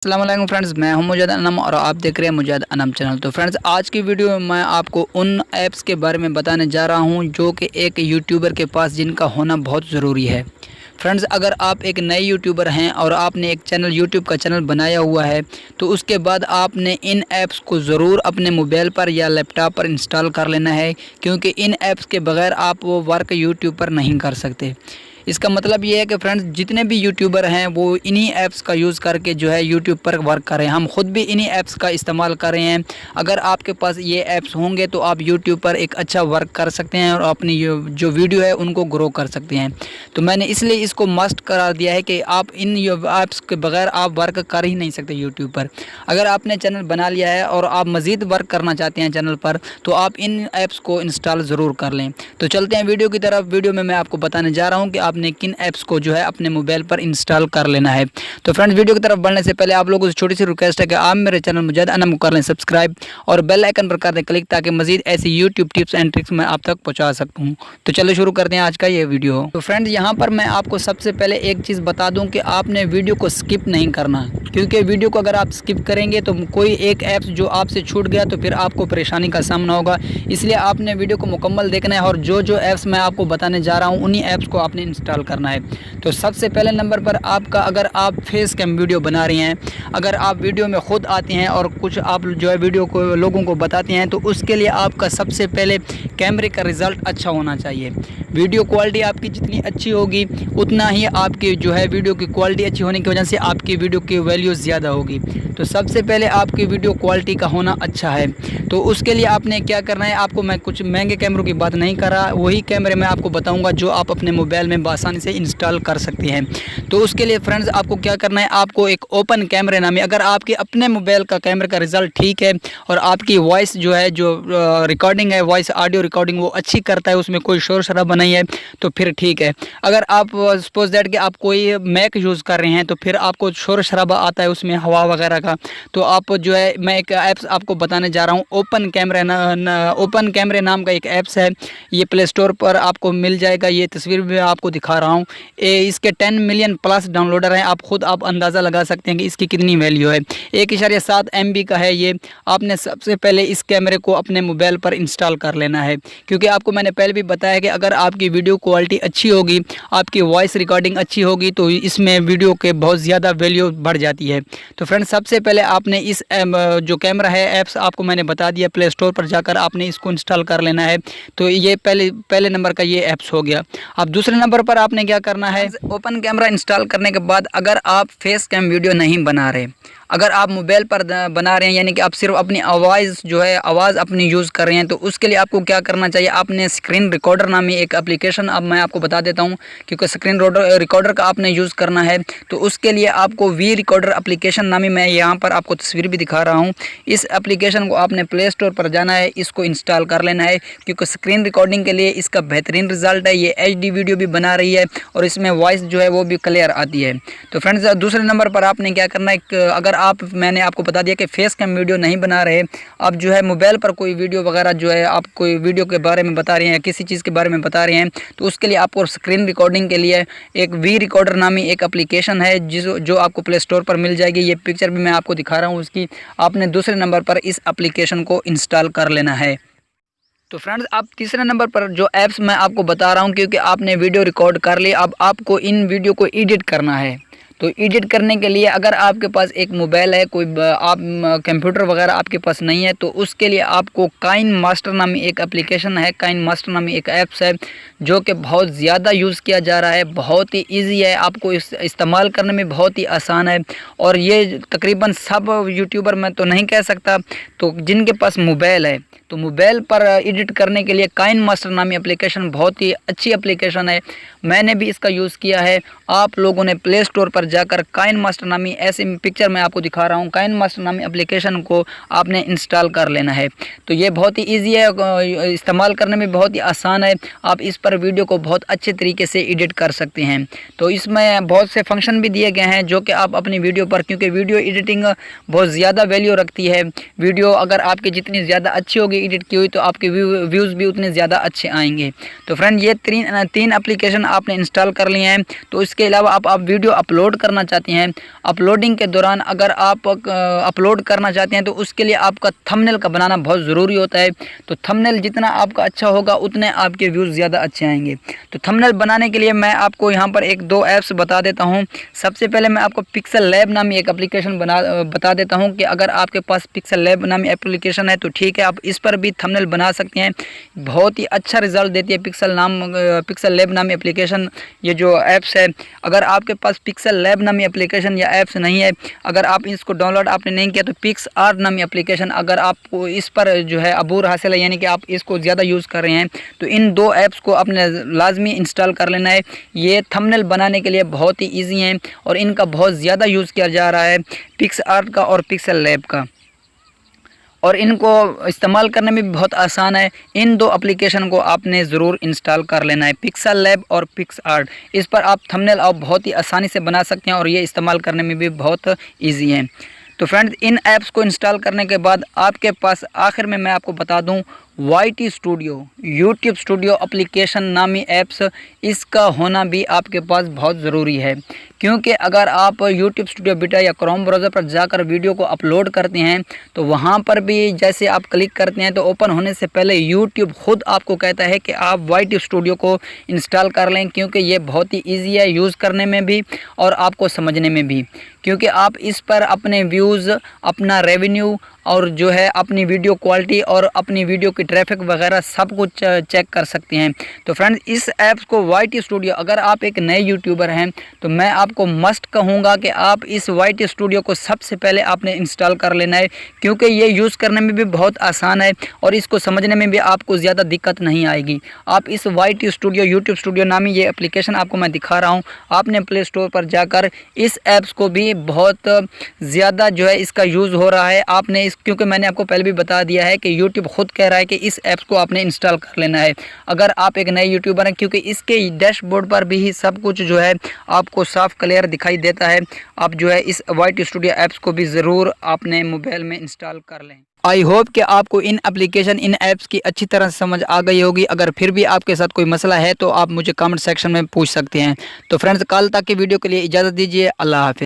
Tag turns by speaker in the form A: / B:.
A: अस्सलाम वालेकुम फ्रेंड्स, मैं हूं मुजाद अनम और आप देख रहे हैं मुजाद अनम चैनल। तो फ्रेंड्स, आज की वीडियो में मैं आपको उन ऐप्स के बारे में बताने जा रहा हूं जो कि एक यूट्यूबर के पास जिनका होना बहुत ज़रूरी है। फ्रेंड्स, अगर आप एक नए यूट्यूबर हैं और आपने एक चैनल यूट्यूब का चैनल बनाया हुआ है तो उसके बाद आपने इन ऐप्स को ज़रूर अपने मोबाइल पर या लैपटॉप पर इंस्टॉल कर लेना है, क्योंकि इन ऐप्स के बगैर आप वो वर्क यूट्यूब पर नहीं कर सकते। इसका मतलब ये है कि फ्रेंड्स, जितने भी यूट्यूबर हैं वो इन्हीं ऐप्स का यूज़ करके जो है यूट्यूब पर वर्क कर रहे हैं। हम खुद भी इन्हीं ऐप्स का इस्तेमाल कर रहे हैं। अगर आपके पास ये ऐप्स होंगे तो आप यूट्यूब पर एक अच्छा वर्क कर सकते हैं और अपनी जो वीडियो है उनको ग्रो कर सकते हैं। तो मैंने इसलिए इसको मस्ट करार दिया है कि आप इन ऐप्स के बगैर आप वर्क कर ही नहीं सकते यूट्यूब पर। अगर आपने चैनल बना लिया है और आप मज़ीद वर्क करना चाहते हैं चैनल पर तो आप इन ऐप्स को इंस्टॉल ज़रूर कर लें। तो चलते हैं वीडियो की तरफ। वीडियो में मैं आपको बताने जा रहा हूँ कि आपने किन ऐप्स को जो है अपने मोबाइल पर इंस्टॉल कर लेना है। तो फ्रेंड्स, वीडियो की तरफ बढ़ने से पहले आप लोगों से छोटी सी रिक्वेस्ट है कि आप मेरे चैनल मुजाद अनम को कर लें सब्सक्राइब और बेल आइकन पर कर दें क्लिक, ताकि मजीद ऐसी यूट्यूब टिप्स एंड ट्रिक्स मैं आप तक पहुँचा सकूँ। तो चलो शुरू करते हैं आज का ये वीडियो। तो फ्रेंड्स, यहाँ पर मैं आपको सबसे पहले एक चीज़ बता दूँ कि आपने वीडियो को स्किप नहीं करना, क्योंकि वीडियो को अगर आप स्किप करेंगे तो कोई एक ऐप्स जो आपसे छूट गया तो फिर आपको परेशानी का सामना होगा। इसलिए आपने वीडियो को मुकम्मल देखना है और जो ऐप्स मैं आपको बताने जा रहा हूँ उन्हीं ऐप्स को आपने इंस्टॉल करना है। तो सबसे पहले नंबर पर आपका, अगर आप फेस कैम वीडियो बना रहे हैं, अगर आप वीडियो में खुद आते हैं और कुछ आप जो है वीडियो को लोगों को बताते हैं, तो उसके लिए आपका सबसे पहले कैमरे का रिज़ल्ट अच्छा होना चाहिए। वीडियो क्वालिटी आपकी जितनी अच्छी होगी उतना ही आपकी जो है वीडियो की क्वालिटी अच्छी होने की वजह से आपकी वीडियो की वैल्यू ज़्यादा होगी। तो सबसे पहले आपकी वीडियो क्वालिटी का होना अच्छा है। तो उसके लिए आपने क्या करना है, आपको मैं कुछ महंगे कैमरों की बात नहीं कर रहा, वही कैमरे मैं आपको बताऊंगा जो आप अपने मोबाइल में आसानी से इंस्टॉल कर सकते हैं। तो उसके लिए फ्रेंड्स, आपको क्या करना है, आपको एक ओपन कैमरे नाम है, अगर आपके अपने मोबाइल का कैमरे का रिज़ल्ट ठीक है और आपकी वॉइस जो है जो रिकॉर्डिंग है, वॉइस ऑडियो रिकॉर्डिंग वो अच्छी करता है, उसमें कोई शोर शराबा नहीं है, तो फिर ठीक है। अगर आप सपोज दैट कि आप कोई मैक यूज़ कर रहे हैं तो फिर आपको शोर शराबा आता है उसमें हवा वगैरह का, तो आप जो है, मैं एक ऐप्स आपको बताने जा रहा हूँ, ओपन कैमरे नाम का एक ऐप्स है। ये प्ले स्टोर पर आपको मिल जाएगा। ये तस्वीर भी आपको दिखा रहा हूँ। इसके 10 मिलियन प्लस डाउनलोडर हैं। आप अंदाज़ा लगा सकते हैं कि इसकी कितनी वैल्यू है। 1.7 MB का है ये। आपने सबसे पहले इस कैमरे को अपने मोबाइल पर इंस्टॉल कर लेना है, क्योंकि आपको मैंने पहले भी बताया कि अगर आपकी वीडियो क्वालिटी अच्छी होगी, आपकी वॉइस रिकॉर्डिंग अच्छी होगी, तो इसमें वीडियो के बहुत ज़्यादा वैल्यू बढ़ जाती है। तो फ्रेंड्स, सबसे पहले आपने इस जो कैमरा है ऐप्स आपको मैंने बता दिया, प्ले स्टोर पर जाकर आपने इसको इंस्टॉल कर लेना है। तो ये पहले नंबर का ये ऐप्स हो गया। अब दूसरे नंबर पर आपने क्या करना है, ओपन कैमरा इंस्टॉल करने के बाद अगर आप फेस कैम वीडियो नहीं बना रहे, अगर आप मोबाइल पर बना रहे हैं, यानी कि आप सिर्फ अपनी आवाज़ जो है आवाज़ अपनी यूज़ कर रहे हैं, तो उसके लिए आपको क्या करना चाहिए, आपने स्क्रीन रिकॉर्डर नामी एक एप्लीकेशन, अब मैं आपको बता देता हूं, क्योंकि स्क्रीन रिकॉर्डर का आपने यूज़ करना है। तो उसके लिए आपको वी रिकॉर्डर एप्लीकेशन नामी, मैं यहाँ पर आपको तस्वीर भी दिखा रहा हूँ, इस एप्लीकेशन को आपने प्ले स्टोर पर जाना है, इसको इंस्टॉल कर लेना है, क्योंकि स्क्रीन रिकॉर्डिंग के लिए इसका बेहतरीन रिजल्ट है। ये HD वीडियो भी बना रही है और इसमें वॉइस जो है वो भी क्लियर आती है। तो फ्रेंड्स, दूसरे नंबर पर आपने क्या करना है, अगर मैंने आपको बता दिया कि फेस कैम वीडियो नहीं बना रहे, आप जो है मोबाइल पर कोई वीडियो वगैरह जो है आप कोई वीडियो के बारे में बता रहे हैं, किसी चीज़ के बारे में बता रहे हैं, तो उसके लिए आपको स्क्रीन रिकॉर्डिंग के लिए एक वी रिकॉर्डर नामी एक एप्लीकेशन है जो आपको प्ले स्टोर पर मिल जाएगी। ये पिक्चर भी मैं आपको दिखा रहा हूँ उसकी। आपने दूसरे नंबर पर इस एप्लीकेशन को इंस्टॉल कर लेना है। तो फ्रेंड्स, अब तीसरे नंबर पर जो ऐप्स मैं आपको बता रहा हूँ, क्योंकि आपने वीडियो रिकॉर्ड कर ली, अब आपको इन वीडियो को एडिट करना है। तो एडिट करने के लिए अगर आपके पास एक मोबाइल है, कोई आप कंप्यूटर वगैरह आपके पास नहीं है, तो उसके लिए आपको काइन मास्टर नामी एक एप्लीकेशन है, काइन मास्टर नामी एक ऐप्स है जो कि बहुत ज़्यादा यूज़ किया जा रहा है। बहुत ही इजी है, आपको इस्तेमाल करने में बहुत ही आसान है और ये तकरीबन सब यूट्यूबर, मैं तो नहीं कह सकता, तो जिनके पास मोबाइल है तो मोबाइल पर एडिट करने के लिए काइन मास्टर नामी एप्लीकेशन बहुत ही अच्छी एप्लीकेशन है। मैंने भी इसका यूज़ किया है। आप लोगों ने प्ले स्टोर पर जाकर काइन मास्टर नामी, ऐसे पिक्चर मैं आपको दिखा रहा हूँ, काइन मास्टर नामी एप्लीकेशन को आपने इंस्टॉल कर लेना है। तो ये बहुत ही ईजी है, इस्तेमाल करने में बहुत ही आसान है। आप इस पर वीडियो को बहुत अच्छे तरीके से एडिट कर सकते हैं। तो इसमें बहुत से फंक्शन भी दिए गए हैं जो कि आप अपनी वीडियो पर, क्योंकि वीडियो एडिटिंग बहुत ज़्यादा वैल्यू रखती है, वीडियो अगर आपकी जितनी ज़्यादा अच्छी होगी एडिट की हुई तो आपके व्यूज़ भी उतने ज़्यादा अच्छे आएंगे। तो फ्रेंड ये तीन एप्लीकेशन आपने इंस्टॉल कर लिए हैं। तो इसके अलावा आप वीडियो अपलोड करना चाहते हैं, अपलोडिंग के दौरान अगर आप अपलोड करना चाहते हैं तो उसके लिए आपका थंबनेल का बनाना बहुत ज़रूरी होता है। तो थंबनेल जितना आपका अच्छा होगा उतने आपके व्यूज़ ज़्यादा अच्छे आएंगे। तो थंबनेल बनाने के लिए मैं आपको यहाँ पर एक दो ऐप्स बता देता हूँ। सबसे पहले मैं आपको पिक्सल लैब नामी एक एप्लीकेशन बता देता हूँ कि अगर आपके पास पिक्सल लैब नामी एप्लीकेशन है तो ठीक है, आप इस पर भी थंबनेल बना सकते हैं। बहुत ही अच्छा रिजल्ट देती है पिक्सल लैब नामी एप्लीकेशन, ये जो ऐप्स है। अगर आपके पास पिक्सल लैब नामी एप्लीकेशन या ऐप्स नहीं है, अगर आप इसको डाउनलोड आपने नहीं किया तो पिक्स आर्ट नामी एप्लीकेशन, अगर आपको इस पर जो है अबूर हासिल है यानी कि आप इसको ज़्यादा यूज़ कर रहे हैं तो इन दो ऐप्स को आपने लाजमी इंस्टॉल कर लेना है। ये थंबनेल बनाने के लिए बहुत ही ईजी हैं और इनका बहुत ज़्यादा यूज़ किया जा रहा है, पिक्स आर्ट का और पिक्सल लैब का, और इनको इस्तेमाल करने में भी बहुत आसान है। इन दो एप्लीकेशन को आपने ज़रूर इंस्टॉल कर लेना है, पिक्सल लैब और पिक्स आर्ट। इस पर आप थंबनेल आप बहुत ही आसानी से बना सकते हैं और ये इस्तेमाल करने में भी बहुत ईजी है। तो फ्रेंड्स इन ऐप्स को इंस्टॉल करने के बाद आपके पास आखिर में मैं आपको बता दूं YT studio, YouTube studio application नामी ऐप्स, इसका होना भी आपके पास बहुत ज़रूरी है। क्योंकि अगर आप यूट्यूब स्टूडियो बीटा या क्रोम ब्राउज़र पर जाकर वीडियो को अपलोड करते हैं तो वहाँ पर भी जैसे आप क्लिक करते हैं तो ओपन होने से पहले यूट्यूब खुद आपको कहता है कि आप YT स्टूडियो को इंस्टॉल कर लें, क्योंकि ये बहुत ही ईजी है यूज़ करने में भी और आपको समझने में भी। क्योंकि आप इस पर अपने व्यूज़, अपना रेवेन्यू और जो है अपनी वीडियो क्वालिटी और अपनी वीडियो की ट्रैफिक वगैरह सब कुछ चेक कर सकते हैं। तो फ्रेंड्स इस ऐप्स को YT स्टूडियो, अगर आप एक नए यूट्यूबर हैं तो मैं आपको मस्ट कहूँगा कि आप इस YT स्टूडियो को सबसे पहले आपने इंस्टॉल कर लेना है, क्योंकि ये यूज़ करने में भी बहुत आसान है और इसको समझने में भी आपको ज़्यादा दिक्कत नहीं आएगी। आप इस YT स्टूडियो, यूट्यूब स्टूडियो नामी ये एप्लीकेशन आपको मैं दिखा रहा हूँ, आपने प्ले स्टोर पर जाकर इस ऐप्स को भी बहुत ज़्यादा जो है इसका यूज़ हो रहा है। आपने क्योंकि मैंने आपको पहले भी बता दिया है कि यूट्यूब खुद कह रहा है कि इस ऐप्स को आपने इंस्टॉल कर लेना है अगर आप एक नए यूट्यूबर हैं, क्योंकि इसके डैशबोर्ड पर भी ही सब कुछ जो है आपको साफ क्लियर दिखाई देता है। आप जो है इस YT स्टूडियो ऐप्स को भी ज़रूर अपने मोबाइल में इंस्टॉल कर लें। आई होप कि आपको इन एप्लीकेशन, इन ऐप्स की अच्छी तरह से समझ आ गई होगी। अगर फिर भी आपके साथ कोई मसला है तो आप मुझे कमेंट सेक्शन में पूछ सकते हैं। तो फ्रेंड्स कल तक की वीडियो के लिए इजाज़त दीजिए। अल्लाह हाफ़िज़।